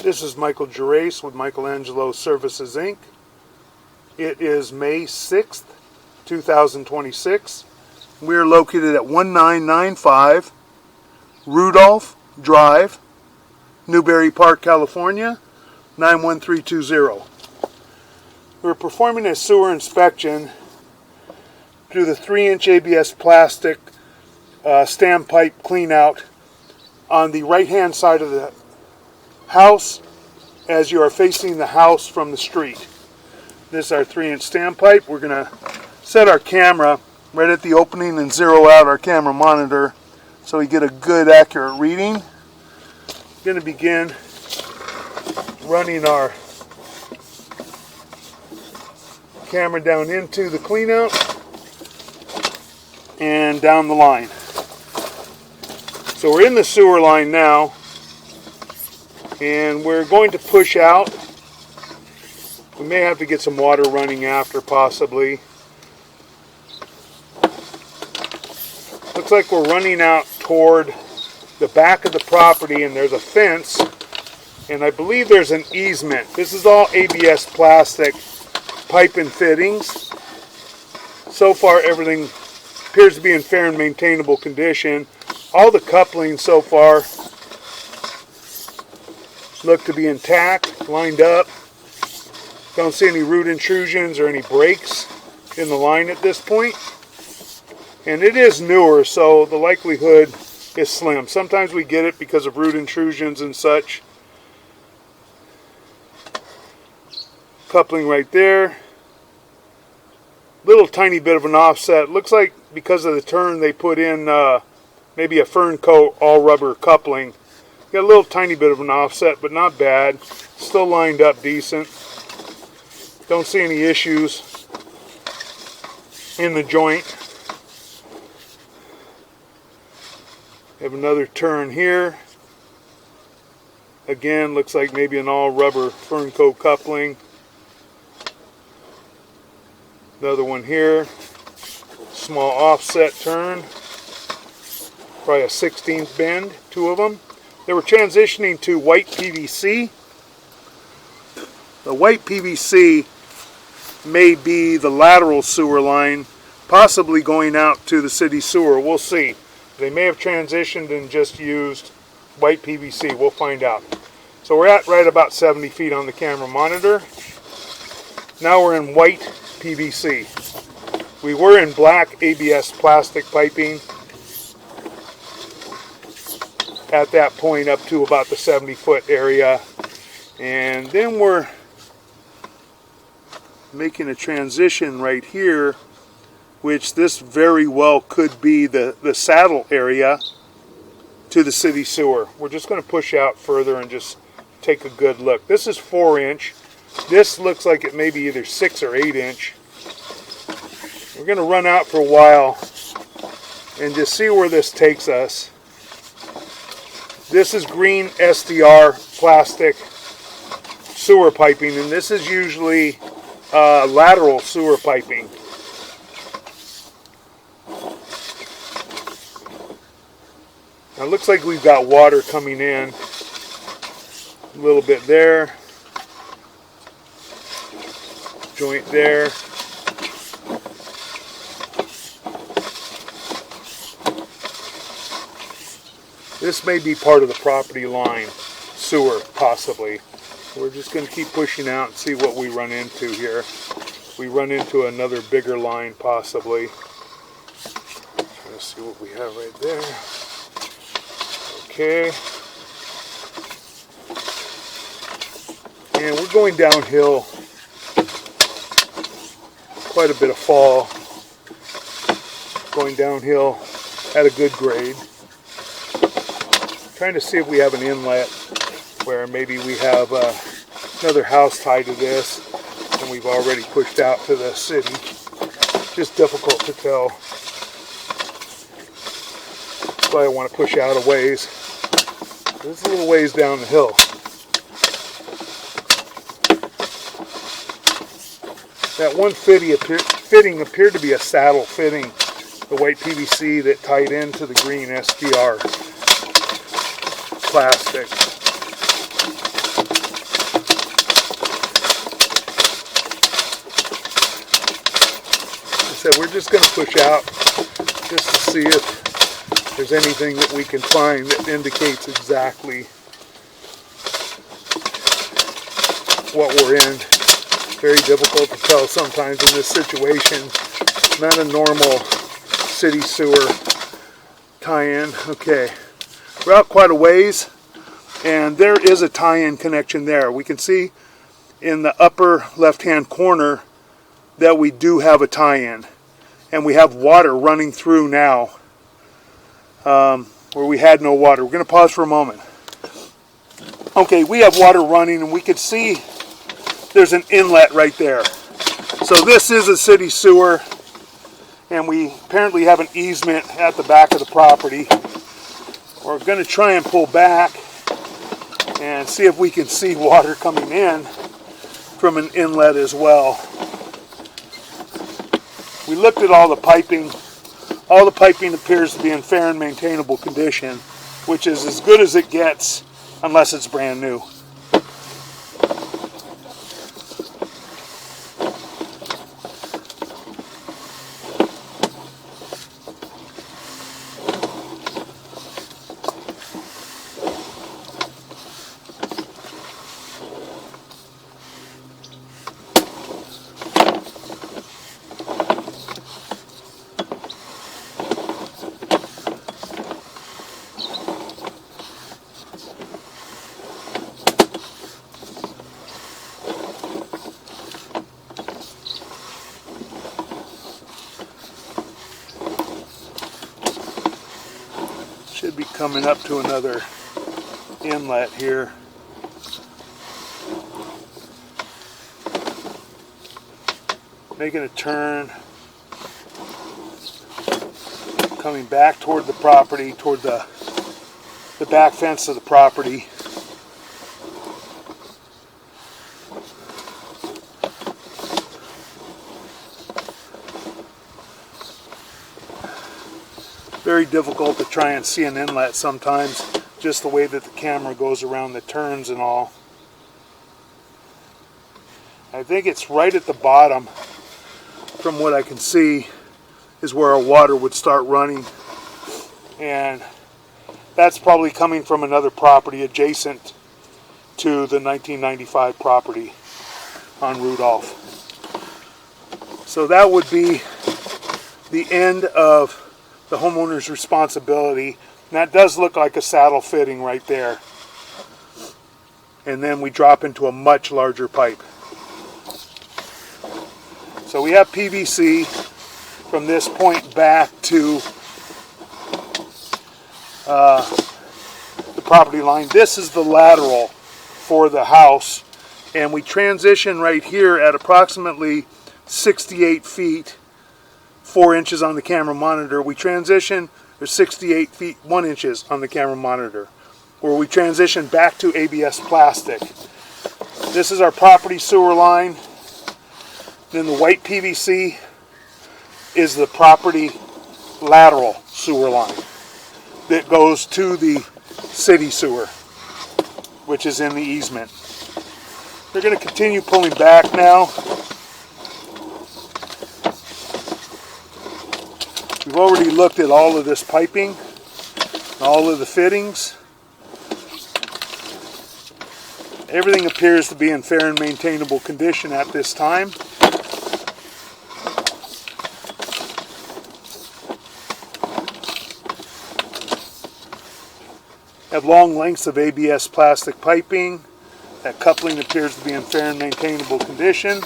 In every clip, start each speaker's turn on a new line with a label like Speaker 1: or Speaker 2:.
Speaker 1: This is Michael Gervais with Michelangelos Services Inc. It is May 6th, 2026. We are located at 1995 Rudolph Drive, Newberry Park, California, 91320. We're performing a sewer inspection through the 3-inch ABS plastic standpipe cleanout on the right-hand side of the house as you are facing the house from the street. This is our 3-inch standpipe. We're going to set our camera right at the opening and zero out our camera monitor so we get a good accurate reading. We're going to begin running our camera down into the cleanout and down the line. So we're in the sewer line now, and we're going to push out. We may have to get some water running after, possibly. Looks like we're running out toward the back of the property, and there's a fence, and I believe there's an easement. This is all ABS plastic pipe and fittings. So far everything appears to be in fair and maintainable condition. All the couplings so far look to be intact, lined up. Don't see any root intrusions or any breaks in the line at this point. And it is newer, so the likelihood is slim. Sometimes we get it because of root intrusions and such. Coupling right there. Little tiny bit of an offset. Looks like because of the turn they put in maybe a fern coat all rubber coupling. Got a little tiny bit of an offset, but not bad. Still lined up decent. Don't see any issues in the joint. Have another turn here. Again, looks like maybe an all rubber fern coat coupling. Another one here. Small offset turn. Probably a 16th bend, two of them. They were transitioning to white PVC. The white PVC may be the lateral sewer line, possibly going out to the city sewer. We'll see. They may have transitioned and just used white PVC. We'll find out. So we're at right about 70 feet on the camera monitor. Now we're in white PVC. We were in black ABS plastic piping at that point up to about the 70-foot area, and then we're making a transition right here, which this very well could be the saddle area to the city sewer. We're just going to push out further and just take a good look. This is 4-inch. This looks like it may be either 6 or 8-inch. We're going to run out for a while and just see where this takes us. This is green SDR plastic sewer piping, and this is usually lateral sewer piping. Now it looks like we've got water coming in a little bit there, joint there. This may be part of the property line sewer, possibly. We're just going to keep pushing out and see what we run into here. We run into another bigger line, possibly. Let's see what we have right there. Okay. And we're going downhill. Quite a bit of fall. Going downhill at a good grade. Trying to see if we have an inlet where maybe we have another house tied to this and we've already pushed out to the city. Just difficult to tell. That's why I want to push out a ways. This is a little ways down the hill. That one fitting appeared to be a saddle fitting, the white PVC that tied into the green SDR plastic. said, we're just going to push out just to see if there's anything that we can find that indicates exactly what we're in. Very difficult to tell sometimes in this situation. Not a normal city sewer tie-in. Okay, we're out quite a ways, and there is a tie-in connection there. We can see in the upper left-hand corner that we do have a tie-in, and we have water running through now where we had no water. We're going to pause for a moment. Okay, we have water running, and we can see there's an inlet right there. So this is a city sewer, and we apparently have an easement at the back of the property. We're going to try and pull back and see if we can see water coming in from an inlet as well. We looked at all the piping. All the piping appears to be in fair and maintainable condition, which is as good as it gets unless it's brand new. Should be coming up to another inlet here. Making a turn, coming back toward the property, toward the back fence of the property. Very difficult to try and see an inlet sometimes, just the way that the camera goes around the turns and all. I think it's right at the bottom, from what I can see, is where our water would start running. And that's probably coming from another property adjacent to the 1995 property on Rudolph. So that would be the end of the homeowner's responsibility. And that does look like a saddle fitting right there. And then we drop into a much larger pipe. So we have PVC from this point back to the property line. This is the lateral for the house. And we transition right here at approximately 68 feet 4 inches on the camera monitor. We transition, there's 68 feet 1 inches on the camera monitor, where we transition back to ABS plastic. This is our property sewer line. Then the white PVC is the property lateral sewer line that goes to the city sewer, which is in the easement. We're going to continue pulling back now. We've already looked at all of this piping, all of the fittings. Everything appears to be in fair and maintainable condition at this time. Have long lengths of ABS plastic piping. That coupling appears to be in fair and maintainable condition.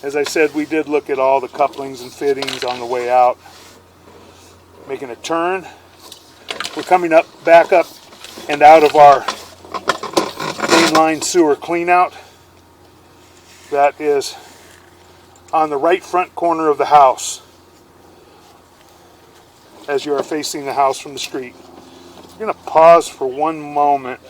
Speaker 1: As I said, we did look at all the couplings and fittings on the way out. Making a turn. We're coming back up and out of our mainline sewer cleanout. That is on the right front corner of the house as you are facing the house from the street. I'm going to pause for one moment.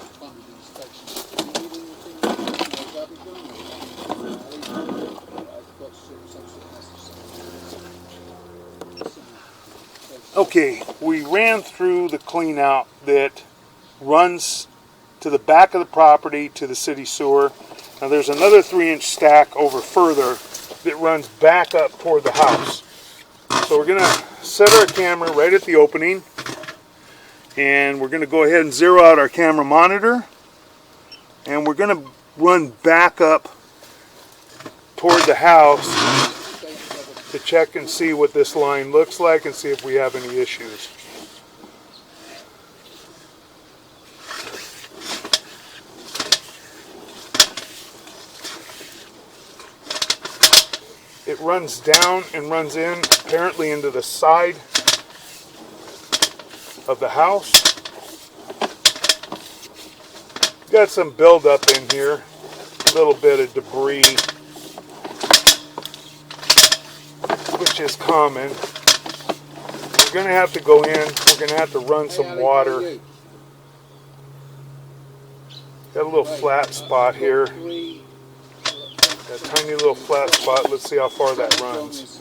Speaker 1: Okay, we ran through the clean out that runs to the back of the property to the city sewer. Now there's another 3-inch stack over further that runs back up toward the house. So we're going to set our camera right at the opening, and we're going to go ahead and zero out our camera monitor, and we're going to run back up toward the house to check and see what this line looks like and see if we have any issues. It runs down and runs in, apparently into the side of the house. Got some buildup in here, a little bit of debris, which is common. We're going to have to go in, we're going to have to run some water. Got a little flat spot here. A tiny little flat spot. Let's see how far that runs.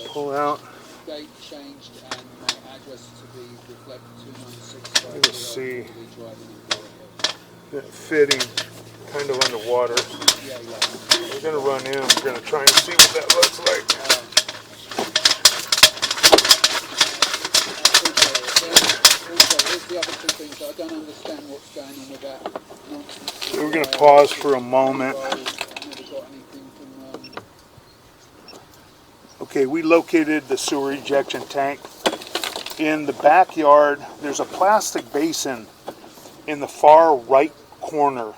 Speaker 1: Pull out. Let's see. That fitting kind of underwater. We're going to run in. We're going to try and see what that looks like. The other two things, I don't understand what's going on with that. We're going to pause for a moment. Okay, we located the sewer ejection tank. In the backyard, there's a plastic basin in the far right corner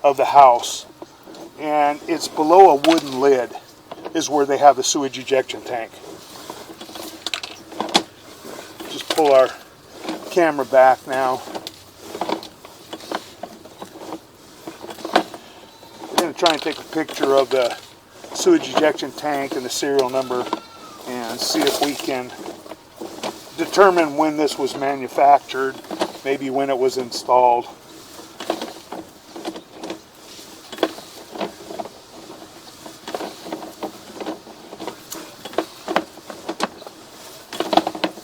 Speaker 1: of the house, and it's below a wooden lid is where they have the sewage ejection tank. Just pull our camera back now. We're going to try and take a picture of the sewage ejection tank and the serial number and see if we can determine when this was manufactured, maybe when it was installed.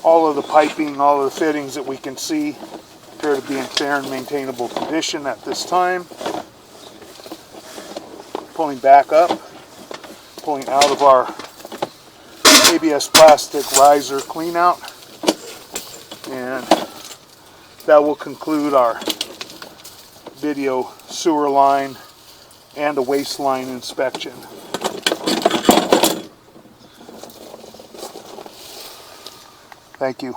Speaker 1: All of the piping, all of the fittings that we can see appear to be in fair and maintainable condition at this time. Pulling back up, pulling out of our ABS plastic riser clean out, and that will conclude our video sewer line and a waste line inspection. Thank you.